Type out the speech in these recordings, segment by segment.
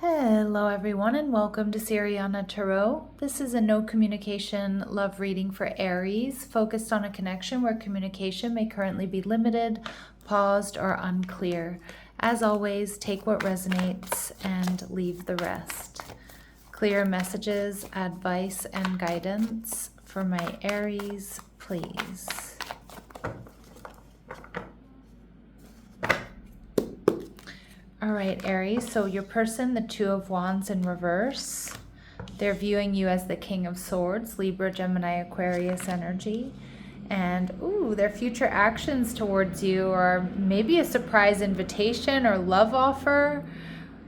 Hello everyone and welcome to Siriana Tarot. This is a no communication love reading for Aries, focused on a connection where communication may currently be limited, paused, or unclear. As always, take what resonates and leave the rest. Clear messages, advice, and guidance for my Aries, please. All right, Aries, so your person, the Two of Wands in reverse, they're viewing you as the King of Swords, Libra, Gemini, Aquarius energy. And, their future actions towards you are maybe a surprise invitation or love offer.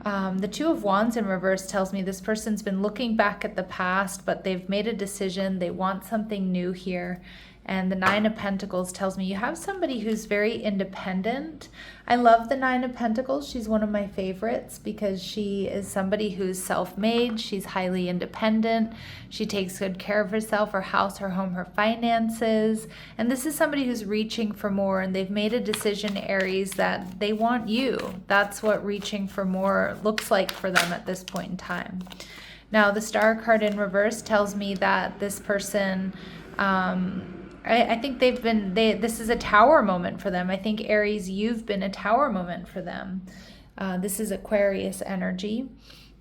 The Two of Wands in reverse tells me this person's been looking back at the past, but they've made a decision. They want something new here. And the Nine of Pentacles tells me you have somebody who's very independent. I love the Nine of Pentacles. She's one of my favorites because she is somebody who's self-made. She's highly independent. She takes good care of herself, her house, her home, her finances. And this is somebody who's reaching for more, and they've made a decision, Aries, that they want you. That's what reaching for more looks like for them at this point in time. Now, the Star card in reverse tells me that this person, I think this is a tower moment for them. I think, Aries, you've been a tower moment for them. This is Aquarius energy.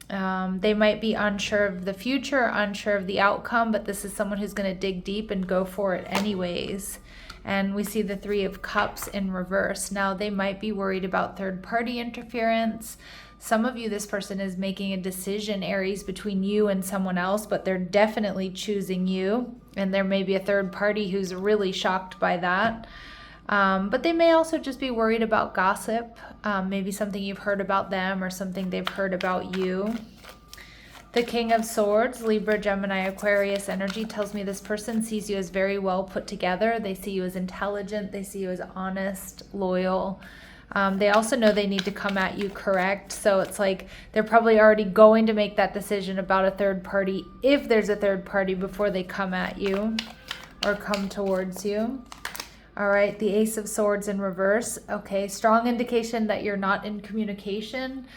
They might be unsure of the future, unsure of the outcome, but this is someone who's going to dig deep and go for it anyways. And we see the Three of Cups in reverse. Now, they might be worried about third-party interference. Some of you, this person is making a decision, Aries, between you and someone else, but they're definitely choosing you. And there may be a third party who's really shocked by that. But they may also just be worried about gossip, maybe something you've heard about them or something they've heard about you. The King of Swords, Libra, Gemini, Aquarius energy tells me this person sees you as very well put together. They see you as intelligent. They see you as honest, loyal. They also know they need to come at you correct. So it's like they're probably already going to make that decision about a third party, if there's a third party, before they come at you or come towards you. All right, the Ace of Swords in reverse. Okay, strong indication that you're not in communication.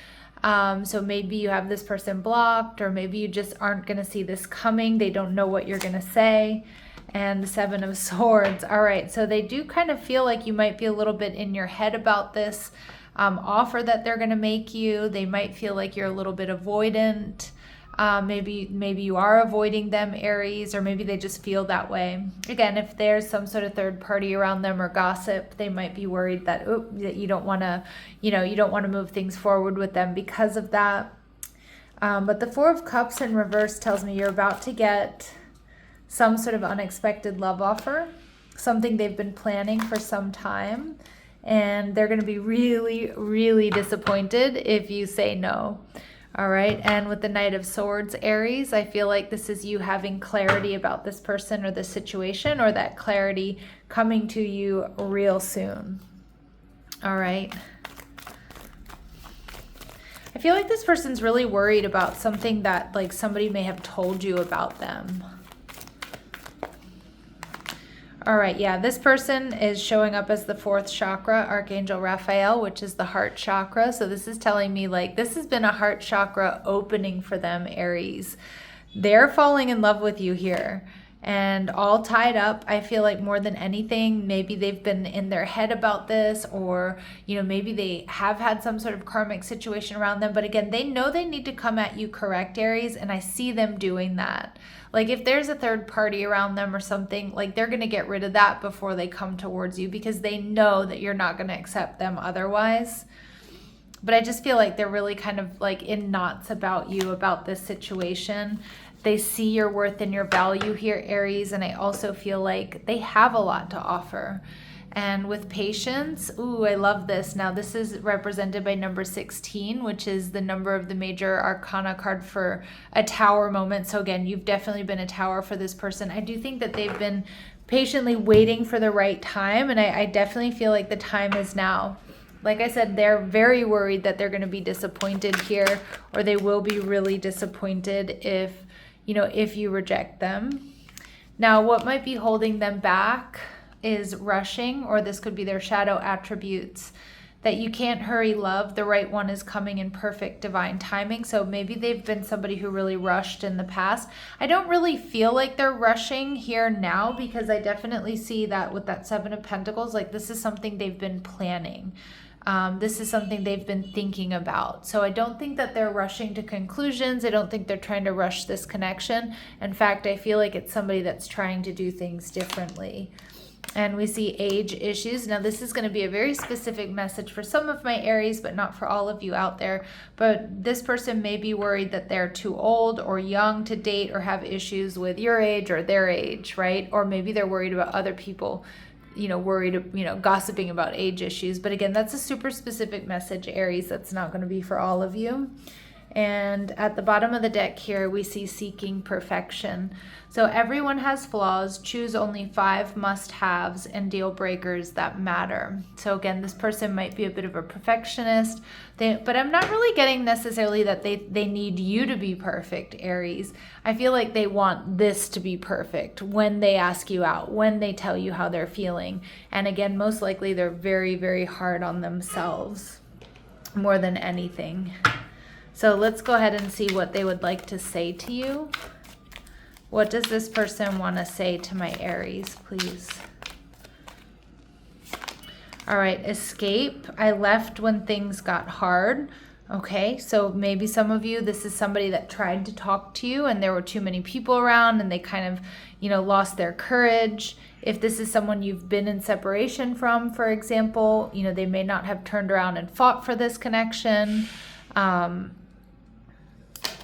So maybe you have this person blocked, or maybe you just aren't going to see this coming. They don't know what you're going to say. And the Seven of Swords. All right, so they do kind of feel like you might be a little bit in your head about this offer that they're going to make you. They might feel like you're a little bit avoidant. Maybe you are avoiding them, Aries, or maybe they just feel that way. Again, if there's some sort of third party around them or gossip, they might be worried that you don't want to, you don't want to move things forward with them because of that. But the Four of Cups in reverse tells me you're about to get some sort of unexpected love offer, something they've been planning for some time, and they're going to be really, really disappointed if you say no. All right, and with the Knight of Swords, Aries, I feel like this is you having clarity about this person or the situation, or that clarity coming to you real soon. All right. I feel like this person's really worried about something that like somebody may have told you about them. All right, yeah, this person is showing up as the fourth chakra, Archangel Raphael, which is the heart chakra. So this is telling me like this has been a heart chakra opening for them, Aries. They're falling in love with you here and all tied up. I feel like more than anything, maybe they've been in their head about this, or, maybe they have had some sort of karmic situation around them. But again, they know they need to come at you correct, Aries, and I see them doing that. Like if there's a third party around them or something, like they're going to get rid of that before they come towards you because they know that you're not going to accept them otherwise. But I just feel like they're really kind of like in knots about you, about this situation. They see your worth and your value here, Aries, and I also feel like they have a lot to offer. And with patience, I love this. Now, this is represented by number 16, which is the number of the major arcana card for a tower moment. So again, you've definitely been a tower for this person. I do think that they've been patiently waiting for the right time, and I definitely feel like the time is now. Like I said, they're very worried that they're going to be disappointed here, or they will be really disappointed if you reject them. Now, what might be holding them back is rushing, or this could be their shadow attributes. that you can't hurry love. The right one is coming in perfect divine timing. So maybe they've been somebody who really rushed in the past. I don't really feel like they're rushing here now, because I definitely see that with that Seven of Pentacles, like this is something they've been planning. This is something they've been thinking about. So I don't think that they're rushing to conclusions. I don't think they're trying to rush this connection. In fact, I feel like it's somebody that's trying to do things differently. And we see age issues. Now, this is going to be a very specific message for some of my Aries, but not for all of you out there. But this person may be worried that they're too old or young to date, or have issues with your age or their age, right? Or maybe they're worried about other people, gossiping about age issues. But again, that's a super specific message, Aries. That's not going to be for all of you. And at the bottom of the deck here, we see seeking perfection. So everyone has flaws. Choose only 5 must-haves and deal breakers that matter. So again, this person might be a bit of a perfectionist, but I'm not really getting necessarily that they need you to be perfect, Aries. I feel like they want this to be perfect when they ask you out, when they tell you how they're feeling. And again, most likely they're very, very hard on themselves more than anything. So let's go ahead and see what they would like to say to you. What does this person want to say to my Aries, please? All right, escape. I left when things got hard. Okay, so maybe some of you, this is somebody that tried to talk to you and there were too many people around and they kind of, lost their courage. If this is someone you've been in separation from, for example, they may not have turned around and fought for this connection.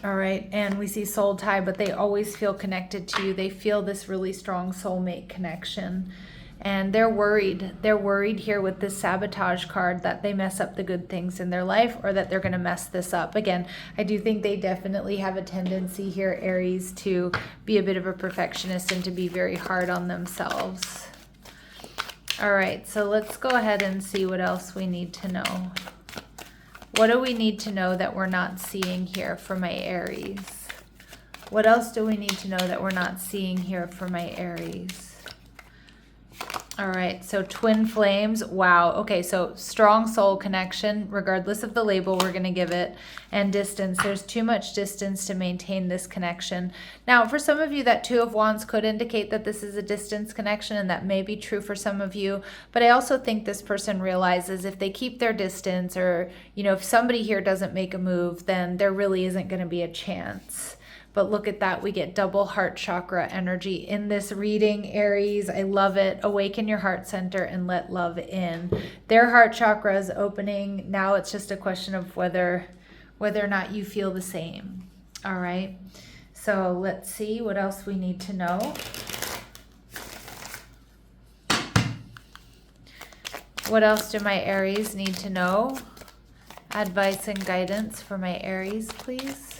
All right, and we see soul tie, but they always feel connected to you. They feel this really strong soulmate connection. And they're worried. They're worried here with this sabotage card that they mess up the good things in their life, or that they're going to mess this up. Again, I do think they definitely have a tendency here, Aries, to be a bit of a perfectionist and to be very hard on themselves. All right, so let's go ahead and see what else we need to know. What do we need to know that we're not seeing here for my Aries? What else do we need to know that we're not seeing here for my Aries? All right, so twin flames. Wow. Okay, so strong soul connection, regardless of the label we're going to give it, and distance. There's too much distance to maintain this connection. Now, for some of you, that Two of Wands could indicate that this is a distance connection, and that may be true for some of you. But I also think this person realizes if they keep their distance, or, if somebody here doesn't make a move, then there really isn't going to be a chance. But look at that. We get double heart chakra energy in this reading, Aries. I love it. Awaken your heart center and let love in. Their heart chakra is opening. Now it's just a question of whether or not you feel the same. All right. So let's see what else we need to know. What else do my Aries need to know? Advice and guidance for my Aries, please.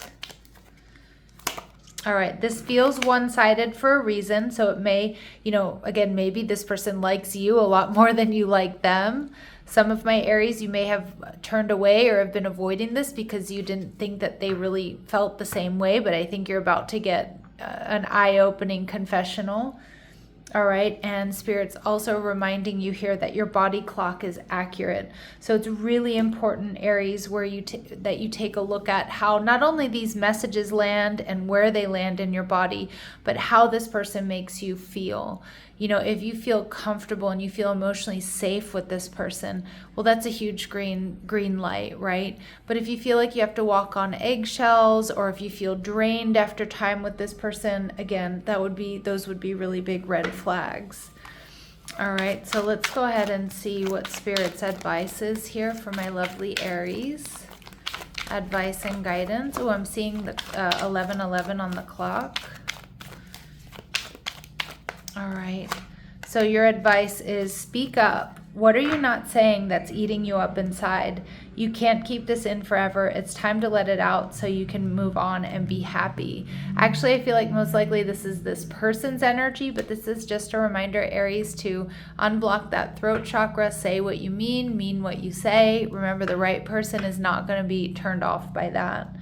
All right, this feels one-sided for a reason. So it may, again, maybe this person likes you a lot more than you like them. Some of my Aries, you may have turned away or have been avoiding this because you didn't think that they really felt the same way. But I think you're about to get an eye-opening confessional. All right, and Spirit's also reminding you here that your body clock is accurate. So it's really important, Aries, where that you take a look at how not only these messages land and where they land in your body, but how this person makes you feel. If you feel comfortable and you feel emotionally safe with this person, well, that's a huge green light, right? But if you feel like you have to walk on eggshells, or if you feel drained after time with this person, again, those would be really big red flags. All right, so let's go ahead and see what Spirit's advice is here for my lovely Aries. Advice and guidance. Oh, I'm seeing the 11:11 on the clock. All right, so your advice is speak up. What are you not saying that's eating you up inside? You can't keep this in forever. It's time to let it out so you can move on and be happy. Actually, I feel like most likely this is this person's energy, but this is just a reminder, Aries, to unblock that throat chakra, say what you mean what you say. Remember, the right person is not going to be turned off by that.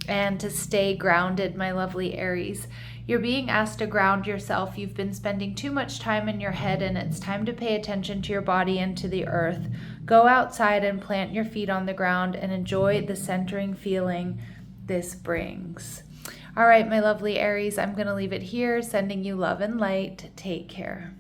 And to stay grounded, my lovely Aries. You're being asked to ground yourself. You've been spending too much time in your head, and it's time to pay attention to your body and to the earth. Go outside and plant your feet on the ground and enjoy the centering feeling this brings. All right, my lovely Aries, I'm going to leave it here, sending you love and light. Take care.